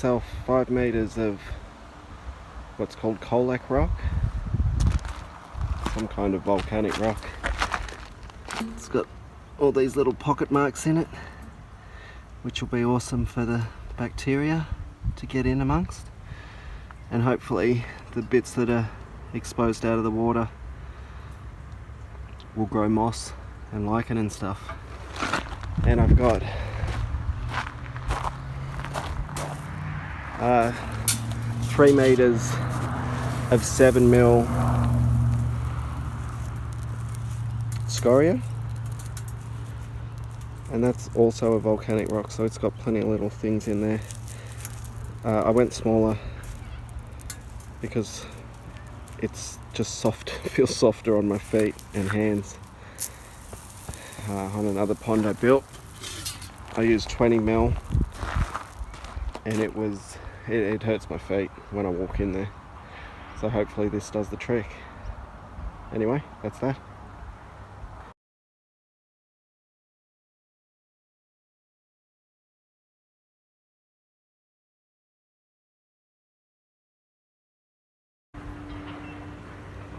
myself 5 meters of what's called colac rock, some kind of volcanic rock. It's got all these little pocket marks in it, which will be awesome for the bacteria to get in amongst, and hopefully the bits that are exposed out of the water will grow moss and lichen and stuff. And I've got 3 meters of 7mm scoria, and that's also a volcanic rock, so it's got plenty of little things in there. I went smaller because it's just soft, feels softer on my feet and hands. On another pond I built, I used 20mm, and it hurts my feet when I walk in there, so hopefully this does the trick. Anyway, that's that.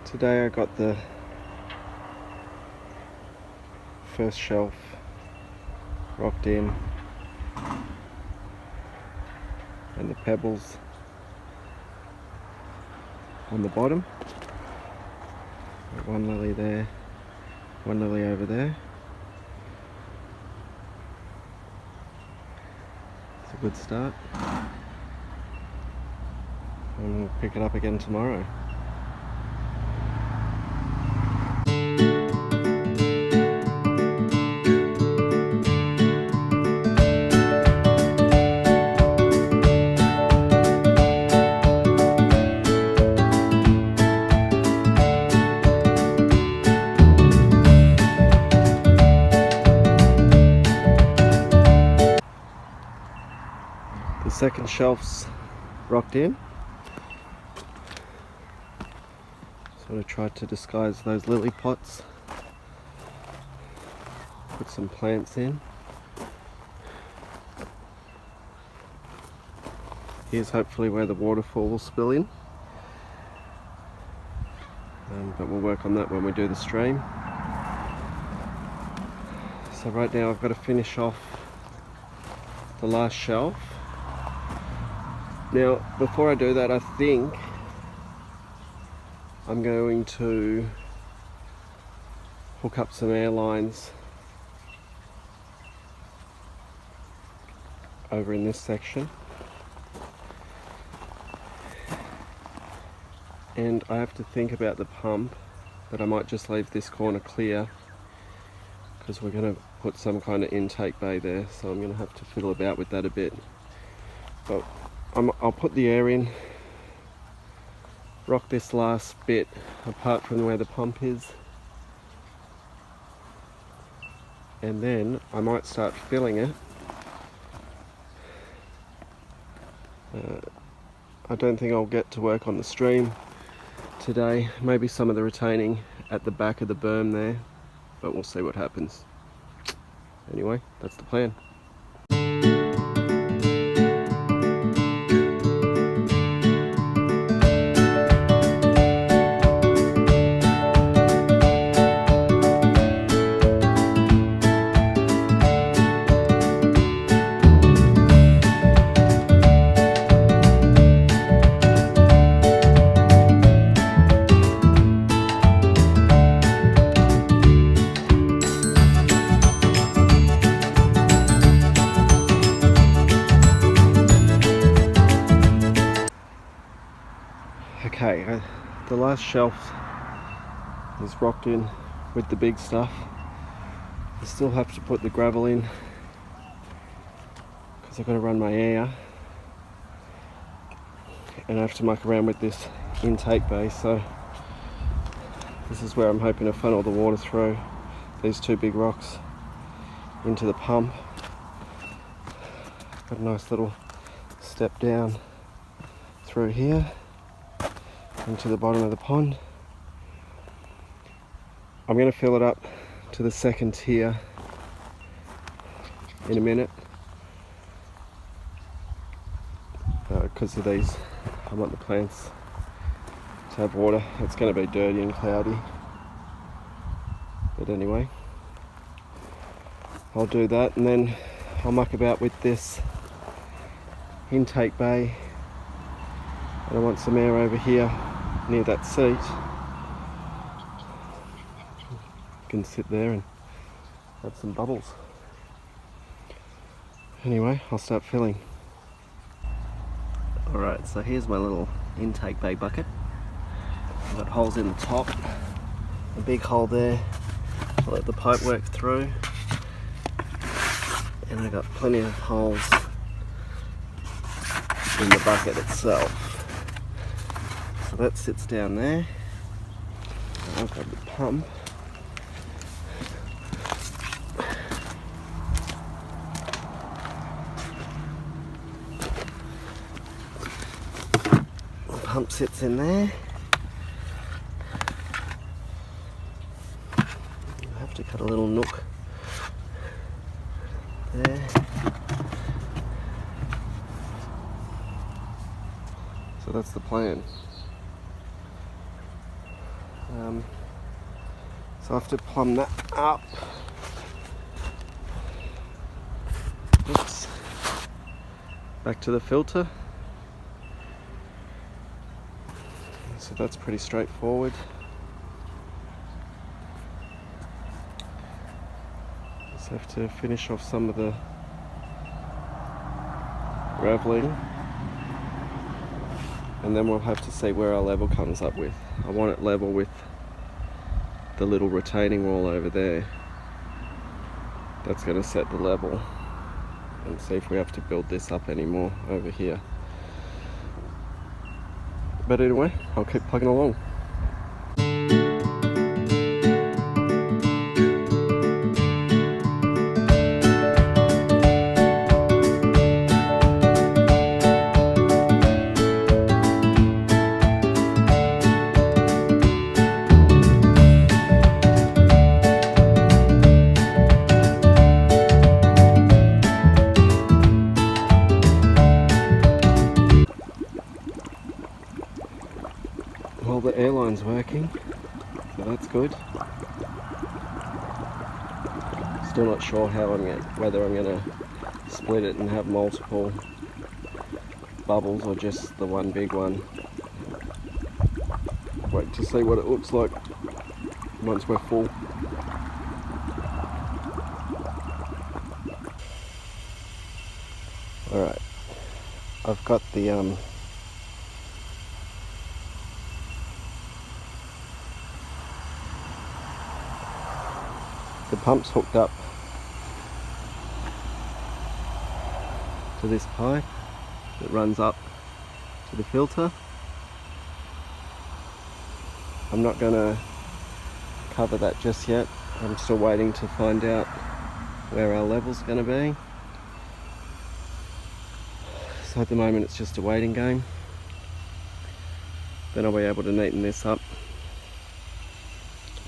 Today I got the first shelf rocked in, and the pebbles on the bottom. Got one lily there, one lily over there. It's a good start, and we'll pick it up again tomorrow. The second shelf's rocked in. Sort of tried to disguise those lily pots. Put some plants in. Here's hopefully where the waterfall will spill in. But we'll work on that when we do the stream. So right now I've got to finish off the last shelf. Now, before I do that, I think I'm going to hook up some airlines over in this section. And I have to think about the pump, but I might just leave this corner clear because we're going to put some kind of intake bay there, so I'm going to have to fiddle about with that a bit. But I'll put the air in, rock this last bit apart from where the pump is, and then I might start filling it. I don't think I'll get to work on the stream today, maybe some of the retaining at the back of the berm there, but we'll see what happens. Anyway, that's the plan. Okay, the last shelf is rocked in with the big stuff. I still have to put the gravel in because I've got to run my air, and I have to muck around with this intake bay, so this is where I'm hoping to funnel the water through these two big rocks into the pump. Got a nice little step down through here into the bottom of the pond. I'm going to fill it up to the second tier in a minute, because of these. I want the plants to have water. It's going to be dirty and cloudy, but anyway, I'll do that, and then I'll muck about with this intake bay, and I want some air over here near that seat. You can sit there and have some bubbles. Anyway, I'll start filling. Alright, so here's my little intake bay bucket. I've got holes in the top, a big hole there. I'll let the pipe work through, and I've got plenty of holes in the bucket itself. So that sits down there. I've got the pump. The pump sits in there. I have to cut a little nook there. So that's the plan. So I have to plumb that up. Oops. Back to the filter. So that's pretty straightforward. Just have to finish off some of the graveling, and then we'll have to see where our level comes up with. I want it level with the little retaining wall over there. That's going to set the level, and see if we have to build this up anymore over here. But anyway, I'll keep plugging along. Well, the airline's working, so that's good. Still not sure how whether I'm going to split it and have multiple bubbles or just the one big one. Wait to see what it looks like once we're full. Alright, I've got the pump's hooked up to this pipe that runs up to the filter. I'm not going to cover that just yet. I'm still waiting to find out where our level's going to be. So at the moment it's just a waiting game. Then I'll be able to neaten this up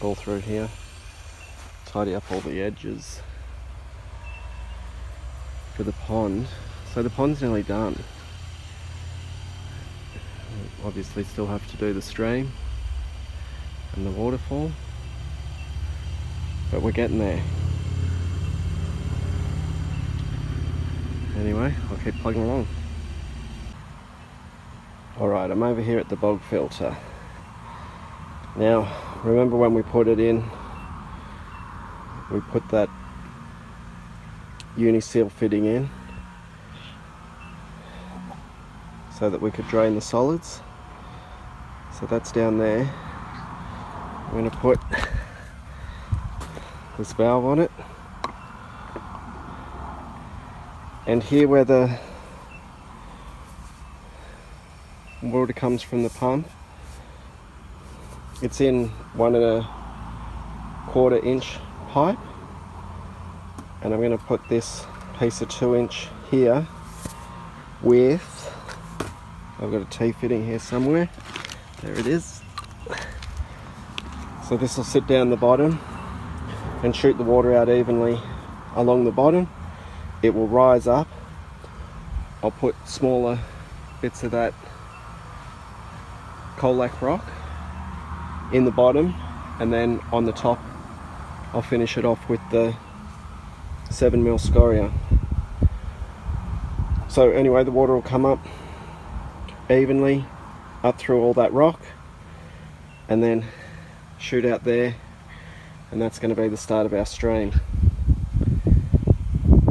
all through here. Tidy up all the edges for the pond. So the pond's nearly done. Obviously still have to do the stream and the waterfall, but we're getting there. Anyway, I'll keep plugging along. Alright, I'm over here at the bog filter. Now, remember when we put it in, we put that uni-seal fitting in so that we could drain the solids. So that's down there. I'm going to put this valve on it, and here where the water comes from the pump, it's in 1 1/4 inch pipe, and I'm going to put this piece of 2 inch here with, I've got a T-fitting here somewhere, there it is. So this will sit down the bottom and shoot the water out evenly along the bottom. It will rise up. I'll put smaller bits of that colac rock in the bottom, and then on the top I'll finish it off with the 7mm scoria. So anyway, the water will come up evenly up through all that rock and then shoot out there, and that's going to be the start of our stream.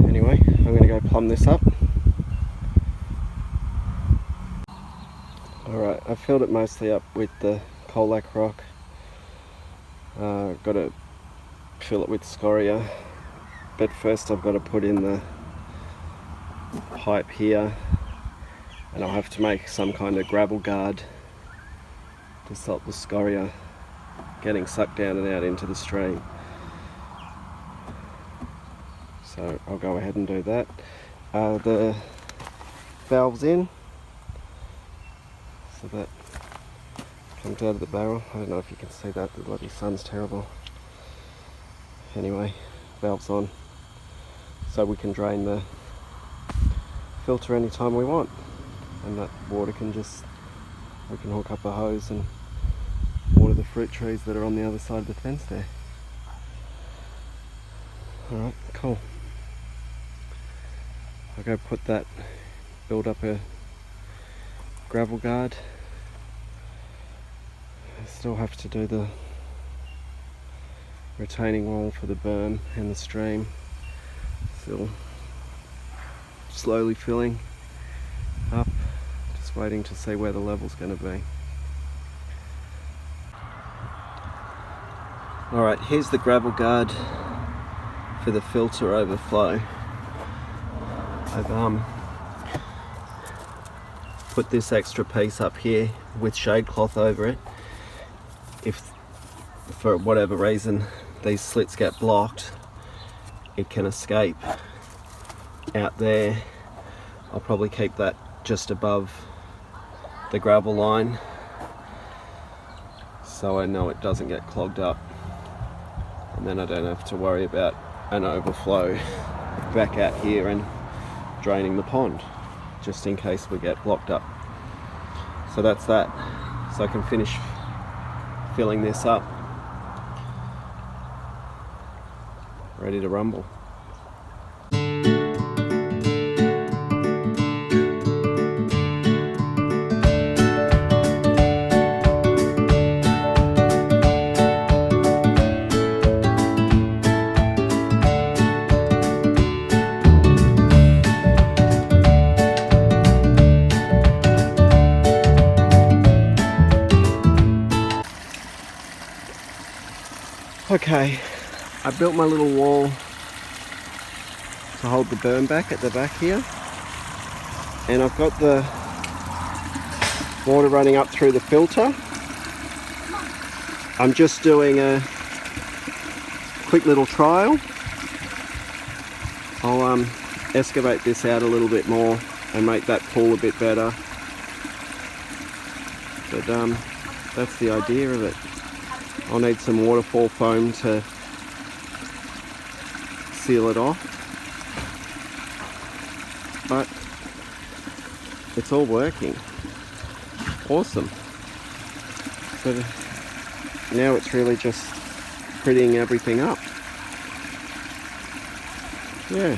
Anyway, I'm going to go plumb this up. Alright, I've filled it mostly up with the colac rock. Got to fill it with scoria, but first I've got to put in the pipe here, and I'll have to make some kind of gravel guard to stop the scoria getting sucked down and out into the stream. So I'll go ahead and do that. The valve's in, so that comes out of the barrel. I don't know if you can see that, the bloody sun's terrible. Anyway, valve's on, so we can drain the filter anytime we want, and that water can just, we can hook up a hose and water the fruit trees that are on the other side of the fence there. Alright, cool. I'll go put that, build up a gravel guard. I still have to do the retaining wall for the berm and the stream. Still slowly filling up, just waiting to see where the level's going to be. Alright, here's the gravel guard for the filter overflow. I've put this extra piece up here with shade cloth over it. If for whatever reason these slits get blocked, it can escape out there. I'll probably keep that just above the gravel line so I know it doesn't get clogged up, and then I don't have to worry about an overflow back out here and draining the pond, just in case we get blocked up. So that's that. So I can finish filling this up, ready to rumble. Okay, I built my little wall to hold the berm back at the back here, and I've got the water running up through the filter. I'm just doing a quick little trial. I'll excavate this out a little bit more and make that pool a bit better, but that's the idea of it. I'll need some waterfall foam to seal it off, but it's all working. Awesome. So now it's really just prettying everything up. Yeah.